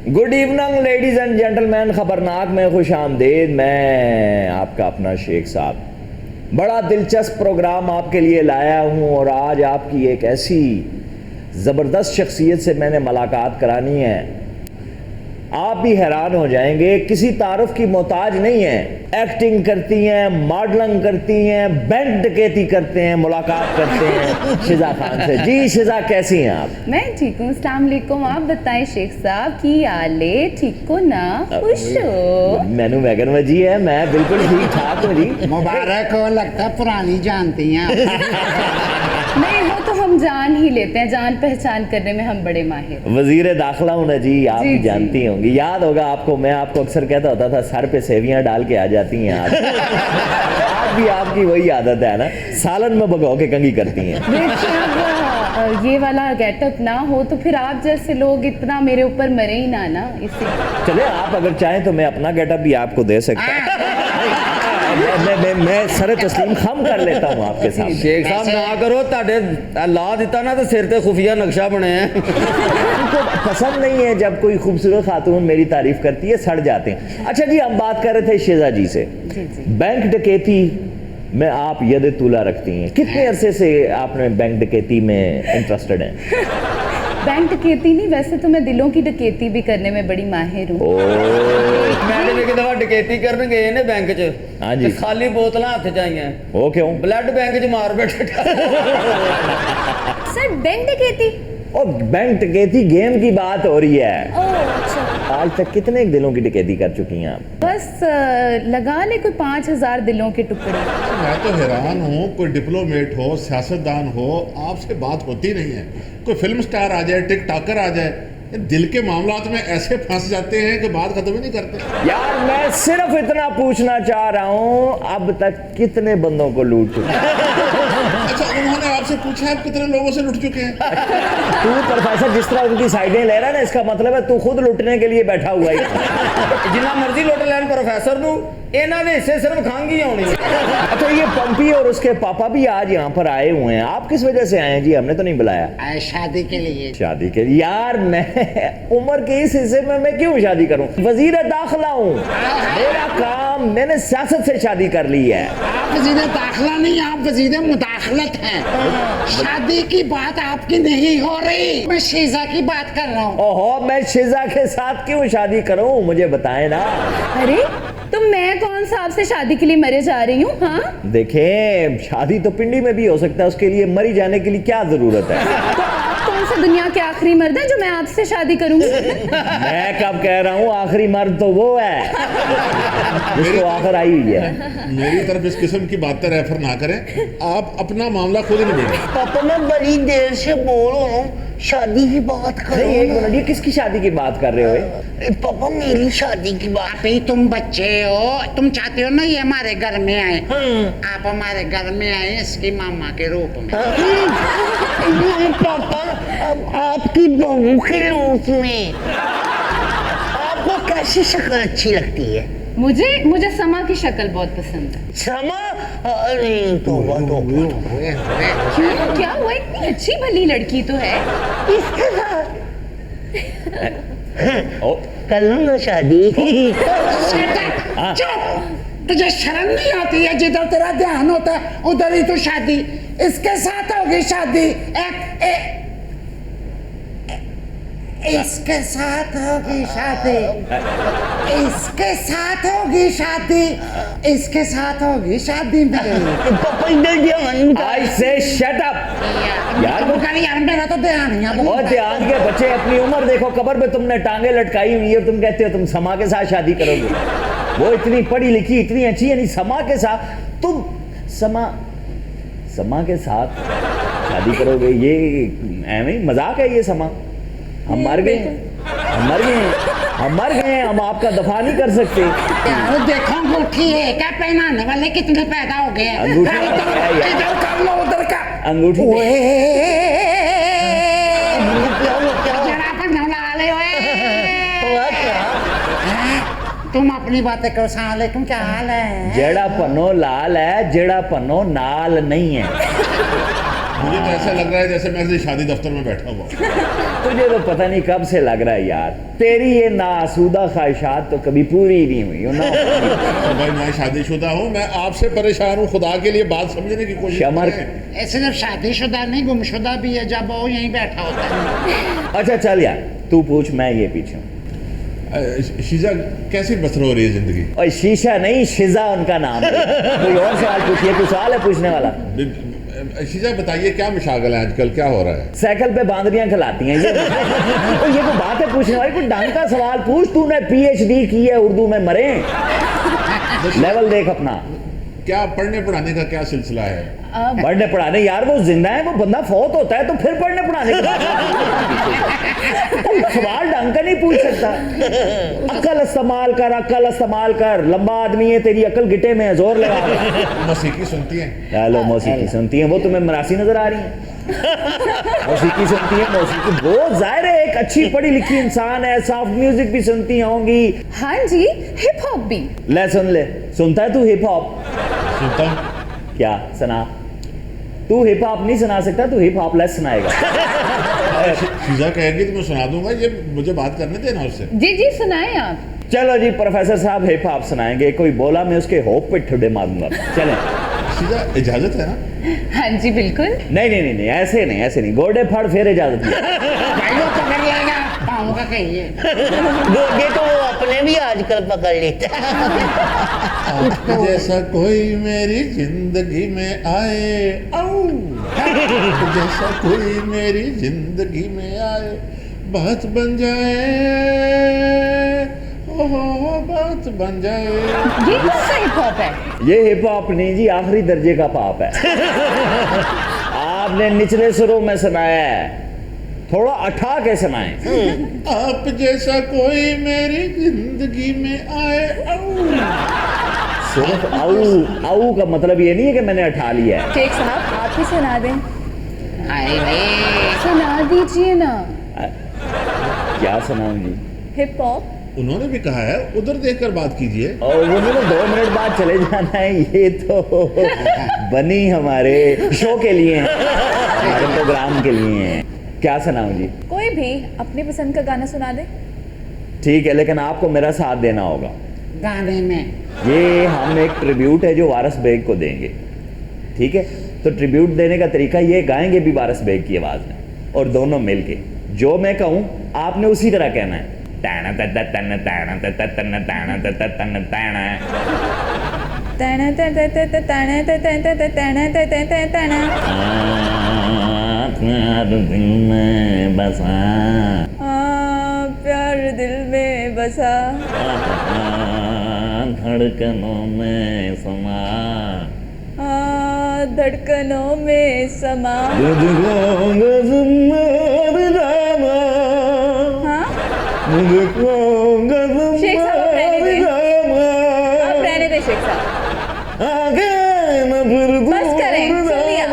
Good evening ladies and gentleman, Khabarnaak में खुश आमदीद। मैं आपका अपना शेख साहब बड़ा दिलचस्प प्रोग्राम आपके लिए लाया हूँ और आज आपकी एक ऐसी ज़बरदस्त शख्सियत से मैंने मुलाकात करानी है, आप भी हैरान हो जाएंगे। किसी तारुफ की मोहताज नहीं है, एक्टिंग करती हैं, मॉडलिंग करती हैं, बैंक डकैती करते हैं, मुलाकात करते हैं शिजा खान से। जी शिजा, कैसी हैं आप? मैं ठीक हूँ, अस्सलाम वालेकुम। आप बताएं शेख साहब, की आले ठीक हो ना? खुश हो? मैनू मैगन वजी है, मैं बिल्कुल ठीक ठाक हूँ जी। मुबारक हो, लगता है पुरानी जानती हैं। नहीं, वो तो हम जान ही लेते हैं, जान पहचान करने में हम बड़े माहिर। वजीर दाखिला हूँ ना जी, आप जी, भी जानती होंगी। याद होगा आपको, मैं आपको अक्सर कहता होता था सर पे सेवियां डाल के आ जाती हैं आप। आज भी आपकी वही आदत है ना, सालन में भगो के कंघी करती हैं। देखिए, अब ये वाला गेटअप ना हो तो फिर आप जैसे लोग इतना मेरे ऊपर मरे ही ना इसी। चले, आप अगर चाहें तो मैं अपना गेटअप भी आपको दे सकता हूँ। मैं सर तस्लीम खम कर लेता हूँ आपके साथ। शेख साहब ना करो, ताड़े ला दिता ना तो सिर ते खुफिया नक्शा बने हैं। उनको पसंद नहीं है जब कोई खूबसूरत खातून मेरी तारीफ करती है, सड़ जाते हैं। अच्छा जी, हम बात कर रहे थे शेजा जी से। बैंक डकैती में आप यद तुला रखती हैं, कितने अरसे से आपने बैंक डकैती में इंटरेस्टेड हैं? बैंक डकैती नहीं, वैसे तो मैं दिलों की डकैती भी करने में बड़ी माहिर हूँ। मैंने एक दफा डकैती करने गए ने बैंक च, हाँ जी। खाली बोतल हाथ च आईयां। वो क्यों? ब्लड बैंक च मार बैठे। सर, बैंक डकैती? और बैंक डकैती गेम की बात हो रही है। अच्छा। आज तक कितने दिलों की डकैती कर चुकी हैं आप? बस लगा ले कोई 5000 दिलों के टुकड़े। मैं तो हैरान हूँ, कोई डिप्लोमेट हो, सियासतदान हो, आपसे बात होती नहीं है। कोई फिल्म स्टार आ जाए, टिक टॉकर आ जाए, दिल के मामलात में ऐसे फंस जाते हैं कि बात खत्म ही नहीं करते। यार मैं सिर्फ इतना पूछना चाह रहा हूँ, अब तक कितने बंदों को लूट चुके हैं? अच्छा, उन्होंने आपसे पूछा आप कितने लोगों से लुट चुके हैं? तू प्रोफेसर जिस तरह उनकी साइडें ले रहा है ना, इसका मतलब है तू खुद लुटने के लिए बैठा हुआ है। जिन्ना मर्जी लुट लैन प्रोफेसर नू, इन्हां दे हिस्से सिर्फ खांगी आउणी। अच्छा, ये पंपी और उसके पापा भी आज यहाँ पर आए हुए हैं, आप किस वजह से आए हैं जी? हमने तो नहीं बुलाया। शादी के लिए। शादी के लिए? यार मैं उम्र के इस हिस्से में मैं क्यों शादी करूं? वजीर दाखिला हूँ, मेरा काम, मैंने सियासत से शादी कर ली है। आप वजीर दाखिला नहीं, आप वजीर मुदाखलत हैं। शादी की बात आपकी नहीं हो रही, मैं शीजा की बात कर रहा हूँ। ओहो, मैं शिजा के साथ क्यों शादी करूं, मुझे बताएं ना। अरे तो मैं कौन सा आपसे शादी के लिए मरे जा रही हूँ? हाँ, देखें, शादी तो पिंडी में भी हो सकता है, उसके लिए मरी जाने के लिए क्या जरूरत है? तो आप कौन सा दुनिया के आखिरी मर्द है जो मैं आपसे शादी करूंगी? मैं कब कह रहा हूँ आखिरी मर्द तो वो है जिसको आखिर आई हुई है। मेरी तरफ इस किस्म की बातें रेफर ना करें, आप अपना मामला खुद निबेड़ें। पापा मैं बड़ी देर से बोल रहा हूँ, शादी की बात नहीं, एक मिनट, ये किसकी शादी की बात कर रहे हो? पापा मेरी शादी की बात। अभी तुम बच्चे हो, तुम चाहते हो ना ये हमारे घर में आए। आप हमारे घर में आए इसकी मामा के रूप में। पापा, अब आपकी बहू के रूप में आपको कैसी शक्ल अच्छी लगती है? मुझे समा की शक्ल बहुत पसंद है। समा? अरे तौबा तौबा। क्यों, क्या हुआ? इतनी अच्छी भली लड़की तो है। इसके साथ ओ, कर लूंगा शादी। चुप! तुझे शर्म नहीं आती है? जिधर तेरा ध्यान होता है उधर ही तो शादी। इसके साथ होगी शादी। इसके साथ होगी शादी। इसके साथ होगी शादी। इसके साथ होगी शादी। पापा इधर ध्यान। I say shut up। यार मेरा तो ध्यान ही है। और ध्यान के बच्चे, अपनी उम्र देखो, कब्र पे तुमने टांगे लटकाई हुई है, तुम कहते हो तुम समा के साथ शादी करोगे। वो इतनी पढ़ी लिखी, इतनी अच्छी, यानी समा के साथ तुम समा के साथ शादी करोगे? ये एवं मजाक है ये समा? हम मर गए, हम आपका दफा नहीं कर सकते। यार देखो, अंगूठी है क्या? पहनाने वाले कितने पैदा हो गए? अंगूठी इधर कर लो, उधर का अंगूठी तुम अपनी बातें करो। सलाम अलैकुम, क्या हाल है? जेड़ा पन्नो लाल है, जेड़ा पन्नो नाल नहीं है। मुझे तो ऐसा लग रहा है जैसे मैं किसी शादी दफ्तर में बैठा हुआ हूँ। तुझे तो पता नहीं कब से लग रहा है यार, तेरी ये नासूदा ख्वाहिशात तो कभी पूरी ही नहीं हुई ना। तो भाई मैं शादीशुदा हूँ, मैं आपसे परेशान हूँ, खुदा के लिए बात समझने की कोशिश शमर। करें। ऐसे जब शादीशुदा नहीं गुमशुदा भी है, जब वो यहीं बैठा होता है। अच्छा चल यार, तू पूछ, मैं ये पीछूं। शीजा कैसी बसर हो रही है जिंदगी? और शीशा नहीं, शिजा उनका नाम है। कोई और सवाल पूछिए, कोई सवाल है पूछने वाला? शीजा बताइए क्या मशागल है आजकल, क्या हो रहा है? साइकिल पे बांदरियां खिलाती हैं ये। तो ये कोई बात है पूछने वाली? कोई ढंग का सवाल पूछ। तूने PhD की है उर्दू में, मरे लेवल देख अपना। क्या पढ़ने पढ़ाने का क्या सिलसिला है? पढ़ने पढ़ाने यार, वो जिंदा है, वो बंदा फौत होता है तो फिर पढ़ने पढ़ाने की सवाल ढंग का नहीं पूछ सकता। अकल इस्तेमाल कर, अकल इस्तेमाल कर। लंबा आदमी है, तेरी अकल गिटे में है, जोर लगा। मौसीकी सुनती हैं? हेलो, मौसीकी सुनती हैं? वो तुम्हें मरासी नजर आ रही है? मौसीकी सुनती है, मौसीकी। वो जाहिर है एक अच्छी पढ़ी लिखी इंसान है, सॉफ्ट म्यूजिक भी सुनती होंगी। हाँ जी, हिप हॉप भी। ले सुन ले, सुनता है तू हिप हॉप? सुनता हूँ। क्या सुना? तू हिप हॉप नहीं सुना सकता, तू हिप हॉप लेस सुनाएगा। शीजा कहेगी तो मैं सुना दूंगा, ये मुझे बात करने देना उससे। जी जी सुनाएं आप। चलो जी, प्रोफेसर साहब हिप हॉप सुनाएंगे। कोई बोला मैं उसके होप पे ठुड्डे मारूंगा। चलें। शीजा इजाजत है ना? हाँ जी बिल्कुल। नहीं नहीं नहीं नहीं, ऐसे नहीं, ऐसे नहीं। गोडे फड़ फिर इजाजत नहीं। भाई वो पकड़ लेगा, पाँव का कहिए। गोगे तो वो अपने भी आजकल पकड़ लेते हैं। आपके जैसा कोई मेरी जिंदगी में आए, आपके जैसा कोई मेरी जिंदगी में आए, बात बन जाए, ओ बात बन जाए। ये कौन सा हिप हॉप है? ये हिप हॉप नहीं जी, आखिरी दर्जे का पाप है। आपने निचले सुरों में सुनाया है, थोड़ा अठा के सुनाए। आप जैसा कोई मेरी जिंदगी में आए, सिर्फ आऊ आऊ का मतलब ये नहीं है कि मैंने अठा लिया है। शेख साहब आप ही सुना दें। हाय रे, सुना दीजिए ना। क्या सुनाऊं जी? Hip hop. उन्होंने भी कहा है उधर देखकर बात कीजिए। और उन्होंने 2 मिनट बाद चले जाना है। ये तो बनी हमारे शो के लिए है, हमारे प्रोग्राम के लिए है। क्या सुनाऊं जी? कोई भी अपनी पसंद का गाना सुना दे। ठीक है, लेकिन आपको मेरा साथ देना होगा। गाने में ये हम एक ट्रिब्यूट है जो वारिस बेग को देंगे, ठीक है? तो ट्रिब्यूट देने का तरीका ये, गाएंगे भी वारिस बेग की आवाज़ में और दोनों मिलके। जो मैं कहूँ आपने उसी तरह कहना है। ताना तन तन ताना तन तन ताना तन ताना। ताना ताना ताना ताना ताना ताना। दिल में बसा, प्यार दिल में बसा, धड़कनों में समा, धड़कनों में समा। शेख साहब आप रहने दे शेख साहब, बस करें, सुन लिया।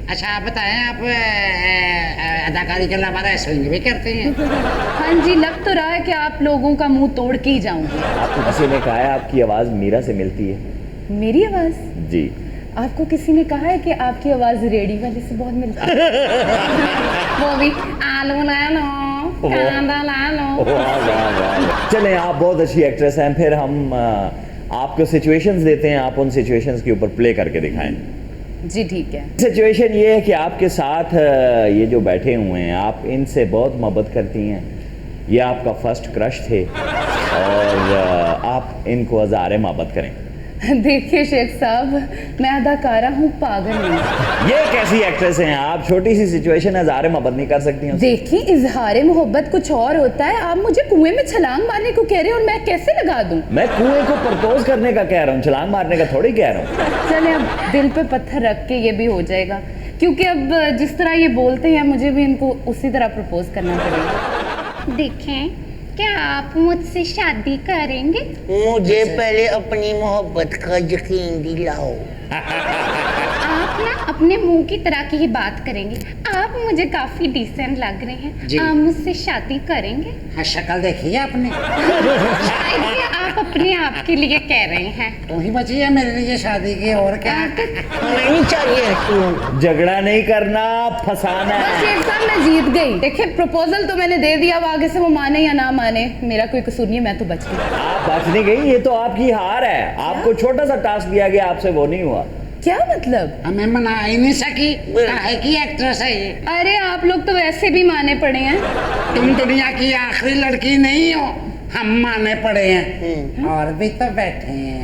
अच्छा आप बताएं, आप अदाकारी के अलावा रेसलिंग भी करते हैं? हाँ जी, लग तो रहा है कि आप लोगों का मुंह तोड़ के ही जाऊंगी। आपको किसी ने कहा है आपकी आवाज़ मीरा से मिलती है? मेरी आवाज? जी। आपको किसी ने कहा है कि आपकी आवाज रेडियो वाले से बहुत मिलती है? वो भी आलू ला लो, कांदा ला लो। चलें, आप बहुत अच्छी एक्ट्रेस हैं, फिर हम आपको सिचुएशंस देते हैं, आप उन सिचुएशंस के ऊपर प्ले करके दिखाएं। जी ठीक है। सिचुएशन ये है कि आपके साथ ये जो बैठे हुए हैं, आप इनसे बहुत मोहब्बत करती हैं, ये आपका फर्स्ट क्रश थे और आप इनको हज़ारे मोहब्बत करें। देखिए शेख साहब, मैं अदाकारा हूँ, पागल नहीं। ये कैसी एक्ट्रेस हैं आप? छोटी सी सिचुएशन है, हज़ारे मोहब्बत नहीं कर सकती हैं? देखिए, इजहार मोहब्बत कुछ और होता है। आप मुझे कुएं में छलांग मारने को कह रहे हैं और मैं कैसे लगा दूं? मैं कुएं को प्रपोज करने का कह रहा हूँ, छलांग मारने का थोड़ी कह रहा हूँ। चले, अब दिल पे पत्थर रख के ये भी हो जाएगा, क्योंकि अब जिस तरह ये बोलते हैं मुझे भी इनको उसी तरह प्रपोज करना पड़ेगा। देखें, क्या आप मुझसे शादी करेंगे? मुझे पहले अपनी मोहब्बत का यकीन दिलाओ। आप ना अपने मुंह की तरह की ही बात करेंगे। आप मुझे काफी डिसेंट लग रहे हैं, जी। आप मुझसे शादी करेंगे? हाँ, शक्ल देखी है आपने? शायद ये आप आप अपने आप के लिए कह रहे हैं। तू ही बची है मेरे लिए शादी की, और क्या। नहीं चाहिए क्यों? झगड़ा नहीं करना, फंसाना बस है। शेख साहब मैं जीत गई। देखिए प्रपोजल तो मैंने दे दिया, अब आगे से वो माने या ना माने मेरा कोई कसूर नहीं है, मैं तो बच गई। आप बच नहीं गई, ये तो आपकी हार है। आपको छोटा सा टास्क दिया गया, आपसे वो नहीं हुआ। क्या मतलब? हमें मना ही नहीं सकी, काहे की एक्ट्रेस है ये। अरे आप लोग तो वैसे भी माने पड़े हैं। तुम दुनिया की आखिरी लड़की नहीं हो, हम माने पड़े हैं, और भी तो बैठे हैं।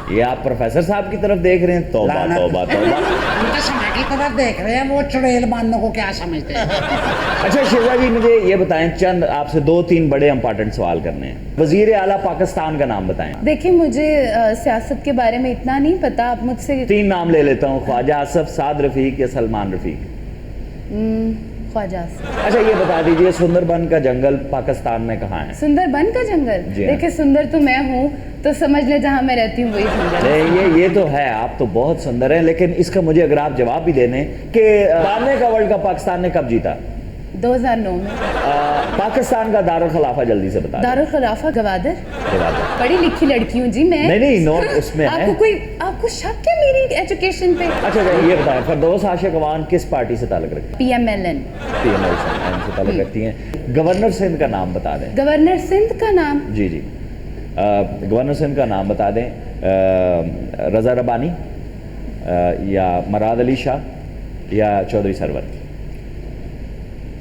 ये आप प्रोफेसर साहब की तरफ देख रहे हैं? तौबा लानत। तौबा तौबा। हम तो समय की तरफ देख रहे हैं, वो चुड़ैल मानने को क्या समझते हैं। अच्छा शेजा जी, मुझे ये बताएं, चंद आपसे 2-3 बड़े इंपॉर्टेंट सवाल करने हैं। वजीर आला पाकिस्तान का नाम बताएं। देखिए मुझे सियासत के बारे में इतना नहीं पता, आप मुझसे 3 नाम ले लेता हूँ, ख्वाजा आसफ, साद रफीक या सलमान रफीक। ख्वाजा आसिफ। अच्छा ये बता दीजिए, सुंदरबन का जंगल पाकिस्तान में कहाँ है? सुंदरबन का जंगल? जी हाँ। देखिए सुंदर तो मैं हूँ, तो समझ ले जहाँ मैं रहती हूँ वही जंगल है। नहीं, ये तो है, आप तो बहुत सुंदर हैं, लेकिन इसका मुझे अगर आप जवाब भी देने कि 92 का वर्ल्ड कप पाकिस्तान ने कब जीता? 2009 में। पाकिस्तान का दारुल खिलाफा जल्दी से बता दें। दारुल खिलाफा गवादर। गवादर। पढ़ी लिखी लड़की हूँ जी मैं। नहीं, नोट उसमें है। आपको शक है मेरी एजुकेशन पे? अच्छा ये बताएं, फिरदौस आशिक अवान किस पार्टी से ताल्लुक रखती है? PMLN। PMLN से ताल्लुक रखती हैं। गवर्नर सिंध का नाम बता दें। गवर्नर सिंध का नाम? जी गवर्नर सिंध का नाम बता दें। रजा रबानी या मराद अली शाह या चौधरी सरवर?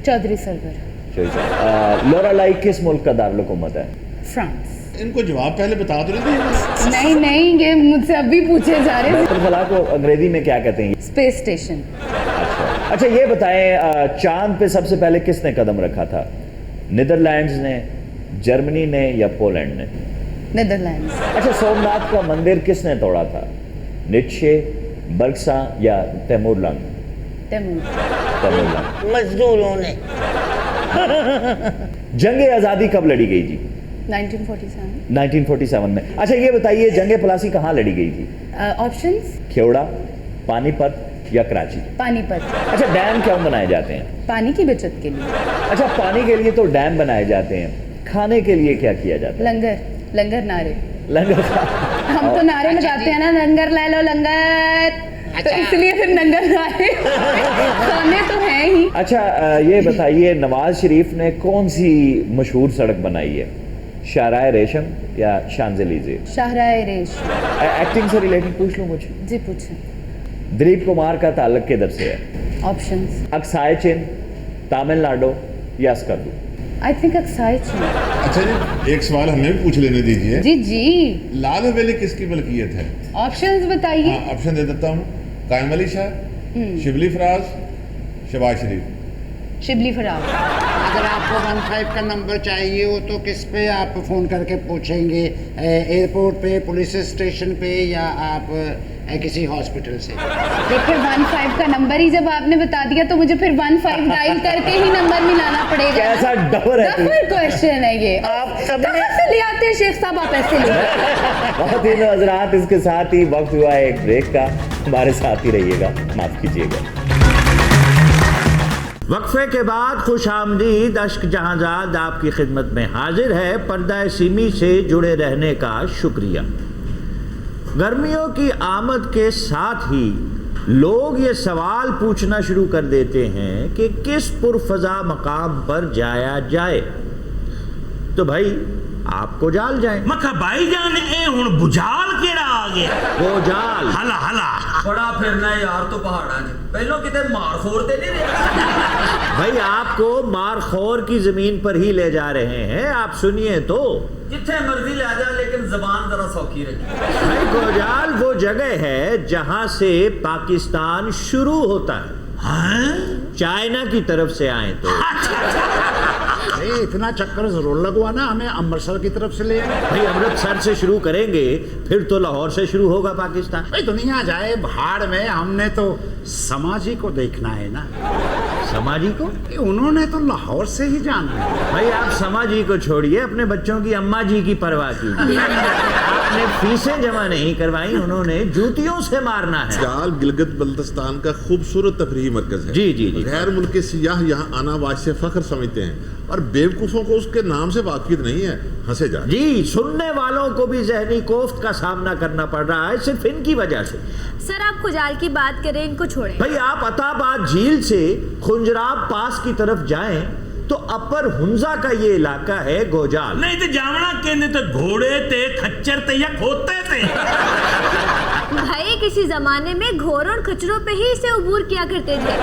चौधरी सरवर। चौधरी सरवर। लोरालाई किस मुल्क का दारुल हुकूमत है? फ्रांस। इनको जवाब पहले बता दो नहीं। नहीं, ये मुझसे अभी पूछे जा रहे हैं। बैतुल को अंग्रेजी में क्या कहते हैं? Space station. अच्छा ये बताएं, चांद पे सबसे पहले किसने कदम रखा था? नीदरलैंड्स ने, जर्मनी ने या पोलैंड ने? नीदरलैंड्स। अच्छा सोमनाथ का मंदिर किसने तोड़ा था? नीत्शे, बर्गसा या तैमूर लंग? तैमूर लंग। मजदूरों ने। जंग आज़ादी कब लड़ी गई जी? 1947। 1947 में। अच्छा ये बताइए, जंग प्लासी कहाँ लड़ी गई थी? ऑप्शंस? खेवड़ा, पानीपत या कराची? पानीपत। अच्छा डैम क्यों बनाए जाते हैं? पानी की बचत के लिए। अच्छा पानी के लिए तो डैम बनाए जाते हैं, खाने के लिए क्या किया जाता है? लंगर नारे। लंगर। हम तो नारे लगाते हैं ना, लंगर ले लो लंगर, तो इसलिए फिर लंगर नारे खाने तो हैं ही। अच्छा ये बताइए, नवाज शरीफ ने कौन सी मशहूर सड़क बनाई है? शाहराह रेशम या शांज़ेलीज़े? शाहराह रेशम। एक्टिंग से रिलेटेड पूछ लूं मुझे? जी पूछें। दिलीप कुमार का ताल्लुक किधर से है? ऑप्शंस? अक्साई चिन, तमिलनाडु या स्कर्दू? आई थिंक अक्साई चिन। अच्छा जी, एक सवाल हमें भी पूछ लेने दीजिए। जी। लाल हवेली किसकी मलकियत है? ऑप्शंस बताइए। हाँ, ऑप्शन दे देता हूँ। कायम अली शाह, शिबली फराज, शहबाज शरीफ। शिबली फराज। अगर आपको 15 का नंबर चाहिए हो तो किस पे आप फोन करके पूछेंगे? एयरपोर्ट पे, पुलिस स्टेशन पे, या आप किसी हॉस्पिटल से? देखिए 15 का नंबर ही जब आपने बता दिया तो मुझे फिर 15 डायल करके ही नंबर मिलाना पड़ेगा। कैसा डबर है? डबर क्वेश्चन है ये। आप सबने कहाँ से ले आते हैं शेख साहब आप ऐसे ले? बहुत ही हजरात, इसके साथ ही वक्त हुआ है एक ब्रेक का। हमारे साथ ही रहिएगा, माफ कीजिएगा। वक्फे के बाद खुश आमदीद अश्क जहांजाद आपकी खिदमत में हाजिर है। पर्दा सिमी से जुड़े रहने का शुक्रिया। गर्मियों की आमद के साथ ही लोग ये सवाल पूछना शुरू कर देते हैं कि किस पुरफजा मकाम पर जाया जाए। तो भाई आपको जाल जाए। मखा भाई जान ए हुन बुझाल केड़ा आ गया? वो जाल हला हला बड़ा फिरना यार तो पहाड़ा च पहलो किते मारखोर ते नहीं रहे। भाई आपको मारखोर की जमीन पर ही ले जा रहे हैं, आप सुनिए तो। जिथे मर्जी ले जा, लेकिन जबान जरा सौखी रखी। भाई गोजाल वो जगह है जहां से पाकिस्तान शुरू होता है। चाइना की तरफ से आए तो अरे इतना चक्कर जरूर लगवाना, हमें अमृतसर की तरफ से ले आए। भाई अमृतसर से शुरू करेंगे, फिर तो लाहौर से शुरू होगा पाकिस्तान। भाई दुनिया जाए भाड़ में, हमने तो समाजी को देखना है ना। समाजी को? उन्होंने तो लाहौर से ही जाना है। भाई आप समाजी को छोड़िए, अपने बच्चों की अम्मा जी की परवाह कीजिए। आपने फीसें जमा नहीं करवाई, उन्होंने जूतियों से मारना है। जाल गिलगित बल्तिस्तान का खूबसूरत तफरीही मरकज है। जी जी जी। गैर मुल्की सियाह यहाँ आना वास्ते फख्र समझते हैं और बेवकूफ़ों को उसके नाम से वाकिफ नहीं है, हंसे जा। जी, सुनने वालों को भी जहनी कोफ्त का सामना करना पड़ रहा है सिर्फ इनकी वजह से। सर आप खुजाल की बात करें, इनको छोड़ें। भाई आप अताबाद झील से खुंजराब पास की तरफ जाएं तो अपर हुंजा का ये इलाका है गोजाल। नहीं तो जावना कहने तो घोड़े थे, खच्चर थे या खोते थे। भाई किसी जमाने में घोड़ों और खच्चरों पे ही इसे उबूर किया करते थे।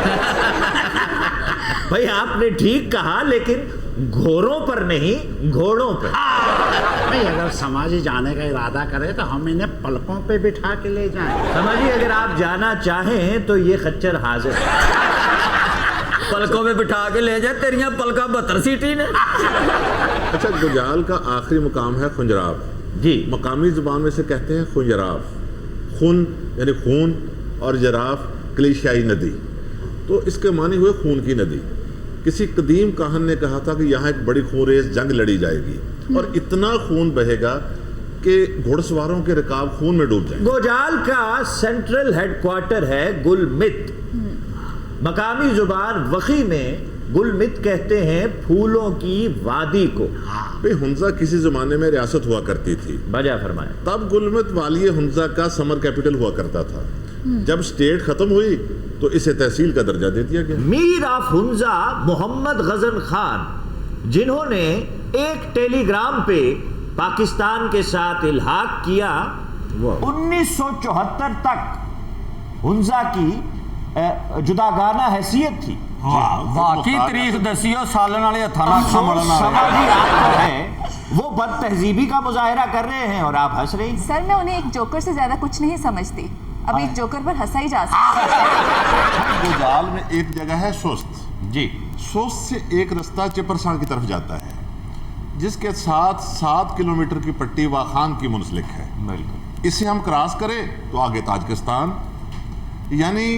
भाई आपने ठीक कहा, लेकिन घोड़ों पर नहीं, घोड़ों पर। भाई अगर समाजी जाने का इरादा करे तो हम इन्हें पलकों पे बिठा के ले जाएं। समाजी अगर आप जाना चाहें तो ये खच्चर हाजिर है। पलकों में बिठा के ले जाए, तेरियां पलका 72 सीटी ने। अच्छा, गोजाल का आखिरी मुकाम है खुंजराब। जी। मकामी जुबान में से कहते हैं खुंजराब। खून यानी खून और जराफ कलीसियाई नदी, तो इसके मानी हुए खून की नदी। किसी कदीम काहन ने कहा था कि यहाँ एक बड़ी खूनरेज जंग लड़ी जाएगी और इतना खून बहेगा कि घुड़सवारों के रिकाब खून में डूब जाएंगे। गोजाल का सेंट्रल हेडक्वार्टर है गुलमित। मकामी जुबान वखी में गुलमित कहते हैं फूलों की वादी को। भाई हुंजा किसी जमाने में रियासत हुआ करती थी, बजा फरमाए। तब गुलमित वाली हुंजा का समर कैपिटल हुआ करता था। जब स्टेट खत्म हुई तो इसे तहसील का दर्जा दे दिया गया। मीर ऑफ हुंजा मोहम्मद गजन खान, जिन्होंने एक टेलीग्राम पे पाकिस्तान के साथ इल्हाक किया, 1974 तक हुंजा की जुदागाना हैसियत थी। बाकी तारीख दसियो सालन वाले हथाना समाजी आपका है वो बद तहजीबी का मुजाहिरा कर रहे हैं और आप हंस रही। सर मैं उन्हें एक जोकर से ज्यादा कुछ नहीं समझती। अब एक जोकर पर हंसा ही जा सकता है। गोजाल में एक जगह है सुस्त। जी। सुस्त से एक रास्ता चिपरसाण की तरफ जाता है, जिसके साथ 7 किलोमीटर की पट्टी वाखान की मुंसलिक है। बिल्कुल। इसे हम क्रॉस करें तो आगे ताजिकिस्तान, यानी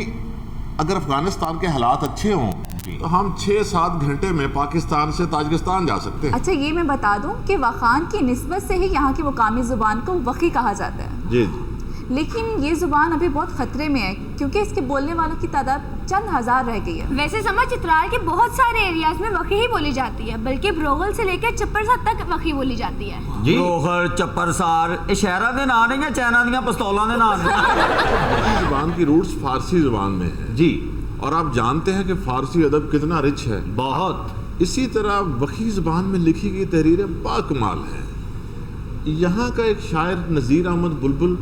अगर अफगानिस्तान के हालात अच्छे हों तो हम 6-7 घंटे में पाकिस्तान से ताजिकिस्तान जा सकते हैं। अच्छा ये मैं बता दूं कि वाखान की निस्बत से ही यहाँ की मुकामी जुबान को वकी कहा जाता है। जी जी। लेकिन ये जुबान अभी बहुत खतरे में है क्योंकि इसके बोलने वालों की तादाद चंद हजार रह गई है। वैसे समझ चित्राल के बहुत सारे एरियाज में वकी ही बोली जाती है, बल्कि ब्रोगल से लेकर चप्परसार तक वकी बोली जाती है। ब्रोगल, चप्परसार ये शहरों के नाम नहीं है, चाइना दी पिस्तौलों के नाम वकी जुबान की रूट्स फारसी जुबान में है। जी। और आप जानते हैं कि फारसी अदब कितना रिच है। बहुत। इसी तरह वकी जुबान में लिखी गई तहरीरें बाकमाल हैं। यहाँ का एक शायर नज़ीर अहमद बुलबुल,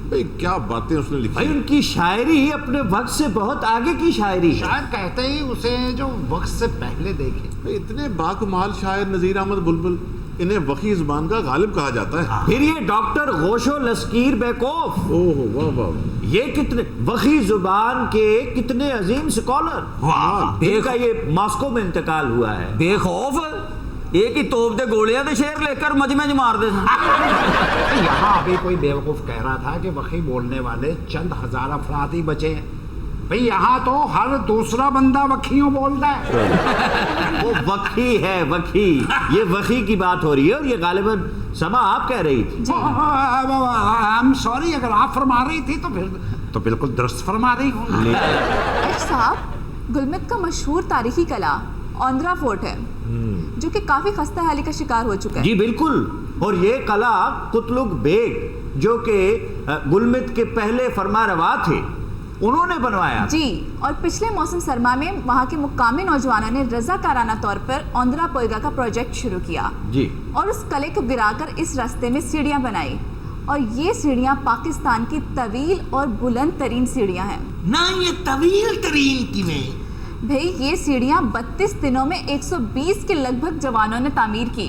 भाई क्या बातें उसने लिखी। भाई उनकी शायरी ही अपने वक्त से बहुत आगे की शायरी है। शायर कहते ही उसे जो वक्त से पहले देखे। भाई इतने बाकमाल शायर नज़ीर अहमद बुलबुल, इन्हें वकी जुबान का गालिब कहा जाता है। फिर ये डॉक्टर गोशो लस्कीर बेकोफ, ओह वाह वाह, ये कितने वकी जुबान के कितने अजीम स्कॉलर, जिनका ये मॉस्को में इंतकाल हुआ है। बेखौफ एक ही तोप दे गोलियां दे शेर लेकर मजमे च मार दे। यहाँ अभी कोई बेवकूफ कह रहा था कि वकी बोलने वाले चंद हजार अफराद ही बचे हैं। भाई यहाँ तो हर दूसरा बंदा वकियों बोलता है। वो वकी है, वकी। ये वकी की बात हो रही है और ये गालिबन समा आप कह रही थी। आई एम सॉरी, अगर आप फरमा रही थी तो फिर तो बिल्कुल दुरुस्त फरमा रही हूँ। साहब गुलमित का मशहूर तारीखी कला औंद्रा फोर्ट है जो कि काफी खस्ता हाली का शिकार हो चुका है। जी बिल्कुल। और ये कला कुतलुग बेग जो कि गुलमित के पहले फरमारवा थे, उन्होंने बनवाया। जी। और पिछले मौसम सरमा में वहाँ के मुकामी नौजवानों ने रजाकाराना तौर पर औंद्रा पोएगा का प्रोजेक्ट शुरू किया। जी। और उस कले को गिराकर इस रास्ते में सीढ़ियाँ बनाई और ये सीढ़ियाँ पाकिस्तान की तवील और बुलंद तरीन सीढ़ियाँ हैं। ना ये तवील तरीन की में भाई ये सीढ़ियाँ 32 दिनों में 120 के लगभग जवानों ने तामीर की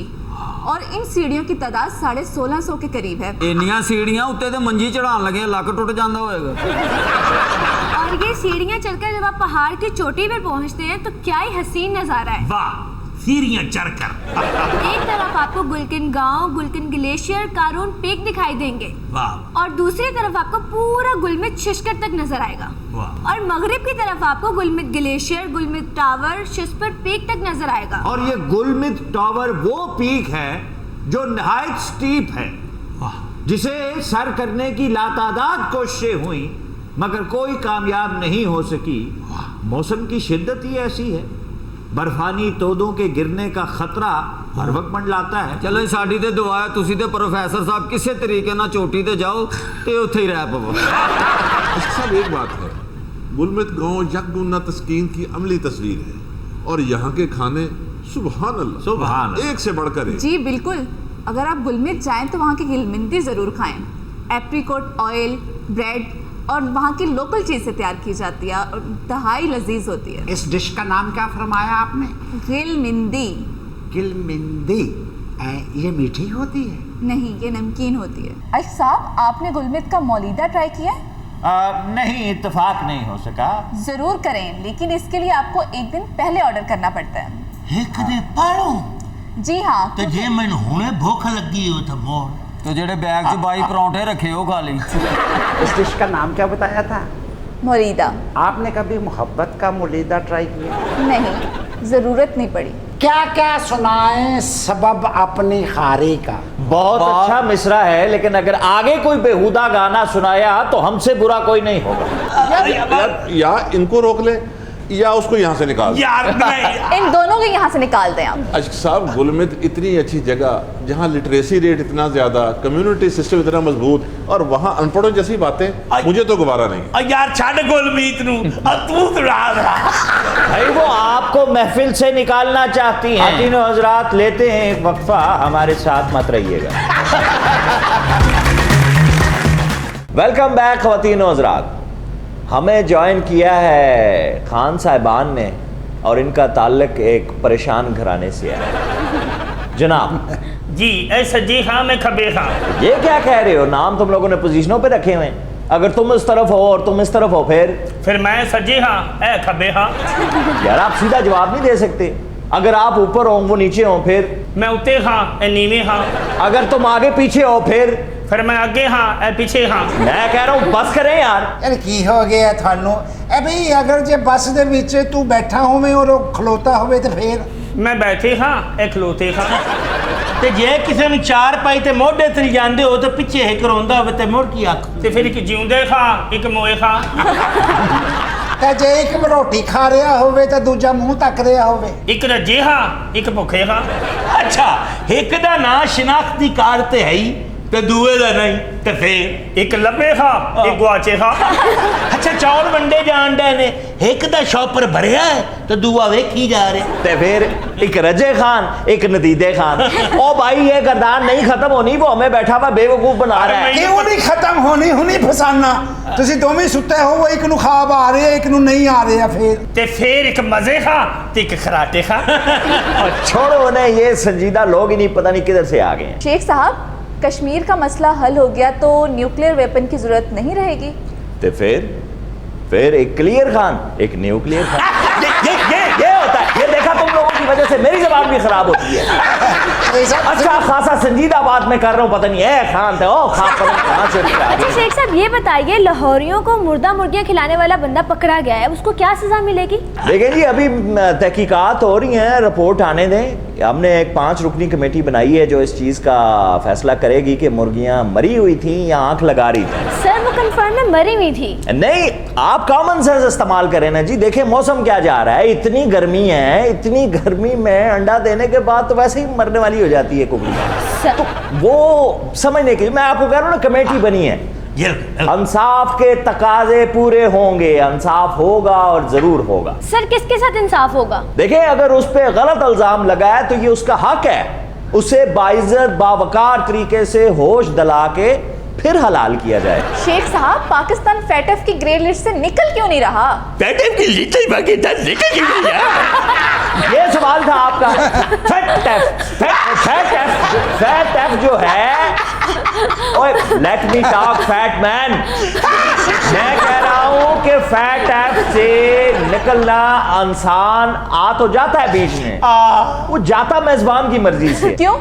और इन सीढ़ियों की तादाद 1650 के करीब है। इन्नियां सीढ़ियां उत्ते ते मंजी चढ़ान लगे लक टुट जाता होएगा। और ये सीढ़ियाँ चलकर जब आप पहाड़ की चोटी पर पहुँचते हैं तो क्या ही हसीन नजारा है। वाह, सीढ़ियाँ चढ़कर एक तरफ आपको गुलकिन गांव, गुलकिन ग्लेशियर, कारून पीक दिखाई देंगे। वाह। और दूसरी तरफ आपको पूरा गुलमित शिशकर तक नजर आएगा। वाह। और मगरिब की तरफ आपको गुलमित ग्लेशियर, गुलमित टावर, शिस्पर पीक तक नजर आएगा। और ये गुलमित टावर वो पीक है जो नहायत स्टीप है। जिसे सर करने की लातादाद कोशिशें हुई मगर कोई कामयाब नहीं हो सकी। मौसम की शिद्दत ही ऐसी है, बर्फानी तोदों के गिरने का खतरा हर वक्त मंडलाता है। चलो साडी ते दुआ है तुसी ते प्रोफेसर साहब किसी तरीके ना चोटी ते जाओ ते उत्थे ही रह पवो। सब एक बात है, गुलमित गांव यकगुना तस्कीन की अमली तस्वीर है और यहाँ के खाने सुभान अल्लाह, सुभान अल्लाह, एक से बढ़कर एक। जी बिल्कुल, अगर आप गुलमित जाएं तो वहाँ की गिलमिंदी ज़रूर खाएं। एप्रिकॉट ऑयल, ब्रेड और वहाँ की लोकल चीज़ से तैयार की जाती है और इंतहाई लजीज होती है। इस डिश का नाम क्या फरमाया आपने? गिलमिंदी। गिलमिंदी। ये मीठी होती है? नहीं, ये नमकीन होती है। अश साहब, आपने गुलमित का मौलीदा ट्राई किया है? नहीं, इत्तेफाक नहीं हो सका। ज़रूर करें, लेकिन इसके लिए आपको एक दिन पहले ऑर्डर करना पड़ता है। एक दे पालो जी हाँ। तो जे मैनू हुणे भूख लगी हो तो मोड़ तो जेडे बैग च 22 परौंठे रखे हो खा ली। इस डिश का नाम क्या बताया था? मौलीदा। आपने कभी मोहब्बत का मौलीदा ट्राई किया? नहीं, ज़रूरत नहीं पड़ी। क्या क्या सुनाएं सबब अपनी खारी का। बहुत अच्छा मिसरा है, लेकिन अगर आगे कोई बेहुदा गाना सुनाया तो हमसे बुरा कोई नहीं होगा। या इनको रोक ले या उसको यहाँ से निकाल। यार नहीं इन दोनों को यहाँ से निकाल दें आप। अशक साहब, गुलमित इतनी अच्छी जगह जहाँ लिटरेसी रेट इतना ज्यादा, कम्युनिटी सिस्टम इतना मजबूत और वहाँ अनपढ़ों जैसी बातें मुझे तो गुबारा नहीं। यार छाड़ गुलमीत नू और तू भाई वो आपको महफिल से निकालना चाहती हैं। तीनों हजरात लेते हैं एक वक्फा, हमारे साथ मत रहिएगा। वेलकम बैक ख़वातीनो हजरात। हमें ज्वाइन किया है खान साहिबान ने और इनका ताल्लुक एक परेशान घराने से है। जनाब जी ऐसा जी हाँ मैं खबे हाँ। ये क्या कह रहे हो? नाम तुम लोगों ने पोजीशनों पे रखे हुए हैं। अगर तुम इस तरफ हो और तुम इस तरफ हो फिर मैं सजी हाँ ए खबे हाँ। यार आप सीधा जवाब नहीं दे सकते। अगर आप ऊपर हो वो नीचे हो फिर मैं उते हाँ ए नीवे हाँ। अगर तुम आगे पीछे हो फिर मैं आगे हाँ ए पीछे हाँ। मैं कह रहा हूँ बस करें यार। यार की हो गया थानू? ए भाई अगर जे बस दे विच तू बैठा होवे और वो खलोता होवे तो फिर? मैं बैठे हाँ ए खलोते हाँ। ते जे किसी ने चार पाई ते मोढे ते जांदे हो तो पिछे एक रोंदा होवे ते मुड़ की आख ते फिर एक जिउंदे खा एक मोए खा। ते जे एक रोटी खा रहा होवे तो दूजा मुंह तक रहा होवे। एक रजे हाँ एक भुखे हाँ। अच्छा एक दा ना शिनाख्ती कार्ड ते है ही ते दूए दा नहीं ते फिर एक लबे खा एक गुआचे खा। अच्छा चौल वंडे जान डे ने एक दा शॉपर भरया है तो दूआ वेखी जा रहे ते फिर एक रजे खान एक नदीदे खान। ओ भाई ये गर्दान नहीं खत्म होनी, वो हमें बैठा हुआ बेवकूफ बना रहा है। क्यों नहीं खत्म होनी? हुनी फसाना तुसी दोवें सुते हो, वो एक नु ख्वाब आ रहे एक नु नहीं आ रहे ते फिर एक मजे खा ते एक खराटे खा। और छोड़ो ने, ये संजीदा लोग ही नहीं पता नहीं किधर से आ गए हैं। शेख साहब, कश्मीर का मसला हल हो गया तो न्यूक्लियर वेपन की जरूरत नहीं रहेगी। तो फिर एक क्लियर खान एक न्यूक्लियर खान। ये होता है। ये देखा तुम लोगों की वजह से मेरी जबान भी खराब होती है। अच्छा खासा संजीदा बात मैं कर रहा हूँ, पता नहीं है खान थे ओ खान पता नहीं कहाँ से। अच्छा शेख साहब ये बताइए, लाहौरियों को मुर्दा मुर्गियाँ खिलाने वाला बंदा पकड़ा गया है, उसको क्या सजा मिलेगी? देखिए जी, अभी तहकीकात हो रही हैं, रिपोर्ट आने दें। हमने एक 5 रुकनी कमेटी बनाई है जो इस चीज़ का फैसला करेगी कि मुर्गियाँ मरी हुई थी या आंख लगा रही थी। सर वो कंफर्म में मरी हुई थी। नहीं, आप कॉमन सेंस इस्तेमाल करें ना जी। देखें मौसम क्या जा रहा है, इतनी गर्मी है, इतनी गर्मी में अंडा देने के बाद तो वैसे ही मरने वाली हो जाती है कुकड़ी। तो वो समझने के लिए मैं आपको कह रहा हूँ ना, कमेटी बनी है। इंसाफ के तकाजे पूरे होंगे, इंसाफ होगा और जरूर होगा। सर किसके साथ इंसाफ होगा? देखिए अगर उस पर गलत इल्जाम लगा है तो ये उसका हक है, उसे बाइज्जत बावकार तरीके से होश दिला के फिर हलाल किया जाए। शेख साहब, पाकिस्तान फैटफ की ग्रे लिस्ट से निकल क्यों नहीं रहा? फैटफ की लिस्ट ही बाकी था, निकल क्यों नहीं रहा? ये सवाल था आपका। फैटफ जो है, ओए let me talk fat man. मैं कह रहा हूं कि फैटफ से निकलना इंसान आ तो जाता है बीच में, वो जाता मेजबान की मर्जी से। क्यों?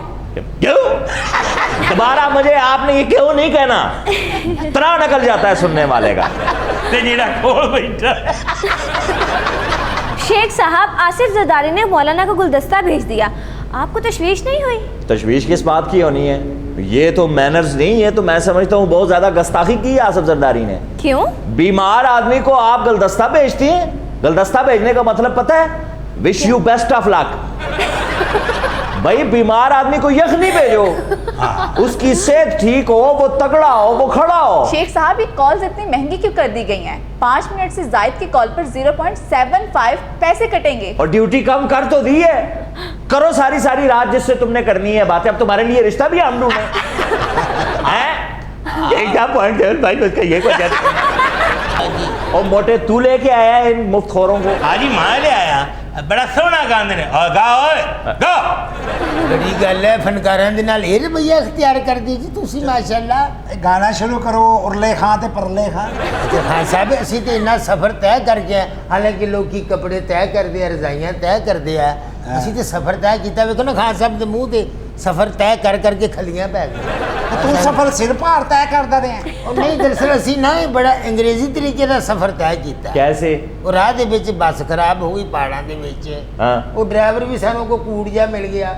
दोबारा मुझे आपने ये क्यों नहीं कहना, तना निकल जाता है सुनने वाले का। शेख साहब, आसिफ जरदारी ने मौलाना का गुलदस्ता भेज दिया, आपको तशवीश नहीं हुई? तशवीश किस बात की होनी है? ये तो मैनर्स नहीं, ये तो मैं समझता हूँ बहुत ज्यादा गुस्ताखी की है आसिफ जरदारी ने। क्यों? बीमार आदमी को आप गुलदस्ता भेजती हैं। गुलदस्ता भेजने का मतलब पता है? Wish you best of luck. भाई बीमार आदमी को यखनी भेजो, उसकी सेहत ठीक हो, वो तगड़ा हो, वो खड़ा हो। शेख साहब ये कॉल्स इतनी महंगी क्यों कर दी गई हैं? 5 मिनट से जायद की कॉल पर 0.75 पैसे कटेंगे। और ड्यूटी कम कर तो दी है, करो सारी सारी रात जिससे तुमने करनी है बातें। अब तुम्हारे लिए रिश्ता भी हम ढूंढे हैं। क्या पॉइंट है भाई उसका, ये और मोटे तू लेके आया है इन मुफ्तखोरों को? हाजी मां ले आया, बड़ा सोहना गांदे ने। और गा ओए गा। बड़ी गल है फनकारां दे नाल ये रवैया इख्तियार कर दी जी तुसी माशाअल्लाह। गाना शुरू करो उरले खां ते परले खां। खान साहब असी तो इन्ना सफर तय करके आए, हालांकि लोग कपड़े तय करते हैं, रजाइयां तय करते हैं, असी तो सफर तय किया। वेखो ना खान साहब के मुंह से सफर तय कर करके खलियां पै गई। तू सफर सिर भार तय करदा रहे। नहीं दरअसल असी ना बड़ा अंग्रेजी तरीके का सफर तय किया। कैसे? वो राह दे विच बस खराब हो गई पहाड़ां दे विच, वो ड्राइवर भी सानू को कूड़ जा मिल गया।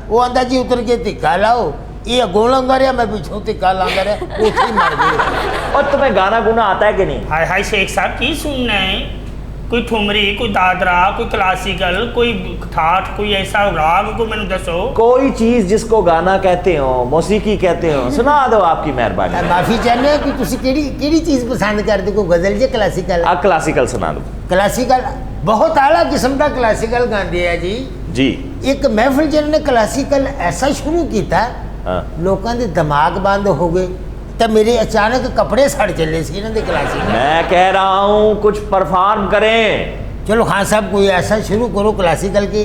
वो आंदा जी उतर के धिक्का लाओ, ये अगों लांदा रहा, मैं पिछों धिक्का लांदा रहा, उठी मर गई। और तुम्हें गाना गुना आता है कि नहीं? हाय हाय शेख साहब की सुनना है? कोई ठुमरी, कोई दादरा, कोई क्लासिकल, कोई ठाठ, कोई ऐसा राग को मैंने दसो। कोई चीज जिसको गाना कहते हो, मौसीकी कहते हो, सुना दो आपकी मेहरबानी। माफी चाहते हैं कि तुसी केड़ी चीज पसंद करते हो, गजल या क्लासिकल? क्लासिकल सुना दो। क्लासिकल बहुत आला किस्म का क्लासिकल गाते हैं जी। जी एक महफिल जिन्होंने क्लासिकल ऐसा शुरू किया, लोगों के दिमाग बंद हो गए, तो मेरे अचानक कपड़े सड़ चले सी इन्होंने क्लासिकल। मैं कह रहा हूँ कुछ परफॉर्म करें। चलो खान साहब कोई ऐसा शुरू करो क्लासिकल की।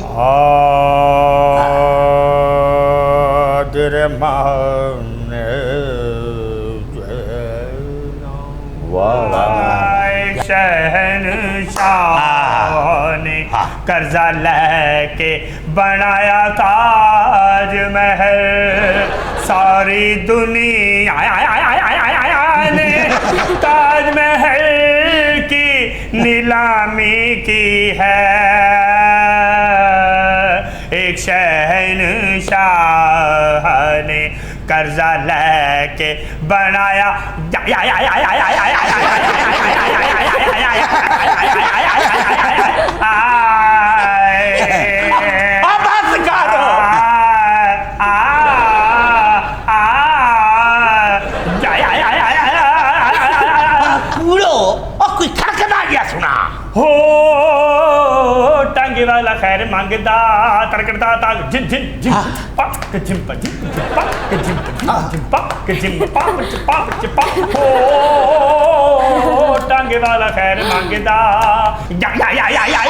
शहनशाह ने कर्जा लेके बनाया ताजमहल, सारी दुनिया ने ताजमहल की नीलामी की है। एक शहनशाह ने कर्जा लेके बनाया वाला खैर मांगदा तरकड़दा ताग जिन जिन जिन पक जिम पक जिम पक जिम पक जिम पक हो टांगे वाला खैर मांगदा या या या या या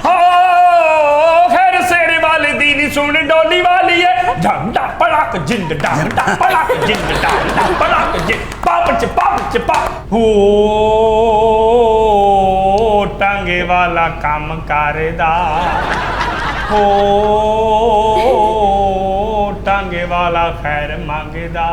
हो खैर सेरे वाले दीनी सुन डोली वाली है झंडा पड़ाक जिंद डांडा पड़ाक जिंद डांडा पड़ाक जिंद पाप हो टांगे वाला काम करदा हो टांगे वाला खैर मांगदा।